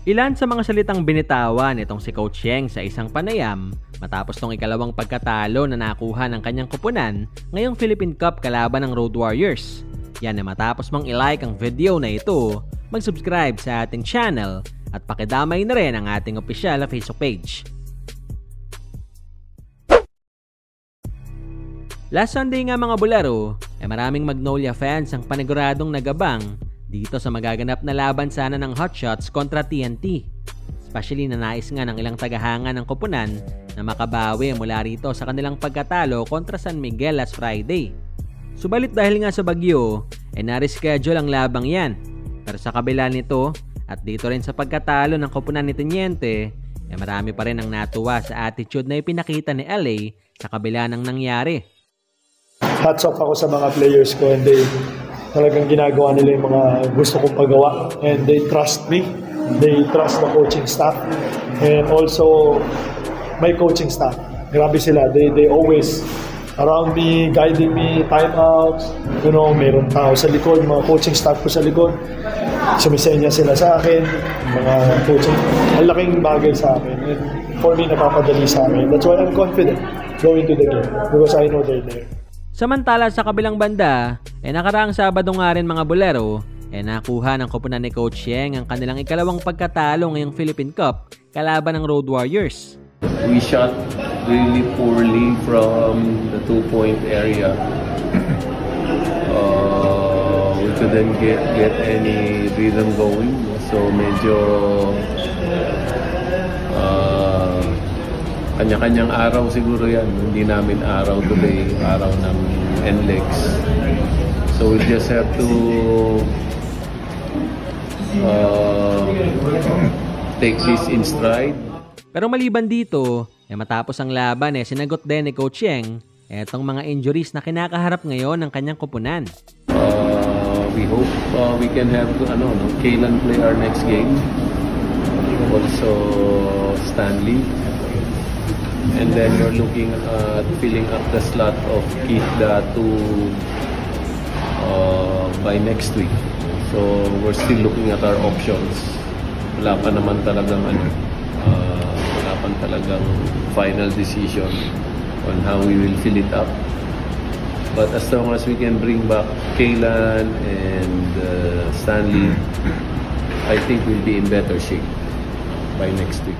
Ilan sa mga salitang binitawan itong si Coach Yeng sa isang panayam matapos tong ikalawang pagkatalo na nakuha ng kanyang koponan ngayong Philippine Cup kalaban ng Road Warriors. Yan na matapos mong i-like ang video na ito, mag-subscribe sa ating channel at pakidamay na rin ang ating opisyal na Facebook page. Last Sunday nga mga bularo, maraming Magnolia fans ang paniguradong nagabang dito sa magaganap na laban sana ng Hotshots kontra TNT. Especially na nais nga ng ilang tagahanga ng koponan na makabawi mula rito sa kanilang pagkatalo kontra San Miguel last Friday. Subalit dahil nga sa bagyo, na-reschedule ang labang yan. Pero sa kabila nito at dito rin sa pagkatalo ng koponan ni Teniente, marami pa rin ang natuwa sa attitude na ipinakita ni LA sa kabila ng nangyari. Hats off ako sa mga players ko and talagang ginagawa nila yung mga gusto kong pagawa and they trust me, they trust the coaching staff and also my coaching staff. Grabe sila, they always around me, guiding me, timeouts, meron tao sa likod, mga coaching staff ko sa likod, sumisenya sila sa akin, mga coaching, ang laking bagay sa akin and for me napapadali sa akin. That's why I'm confident going to the game because I know they're there. Samantala sa kabilang banda, nakaraang Sabado nga rin mga bulero, nakuha ng koponan ni Coach Yeng ang kanilang ikalawang pagkatalo ngayong Philippine Cup kalaban ng Road Warriors. We shot really poorly from the 2-point area. We couldn't get any rhythm going, so medyo kanya-kanyang araw siguro yan. Hindi namin araw today, araw ng NLEX. So we just have to take this in stride. Pero maliban dito, matapos ang laban, sinagot din ni Coach Yeng etong mga injuries na kinakaharap ngayon ng kanyang koponan. We hope we can have Kaylan play our next game. Also Stanley. And then you're looking at filling up the slot of Keith Datu by next week. So we're still looking at our options. Wala pa naman talagang final decision on how we will fill it up. But as long as we can bring back Kaylan and Stanley, I think we'll be in better shape by next week.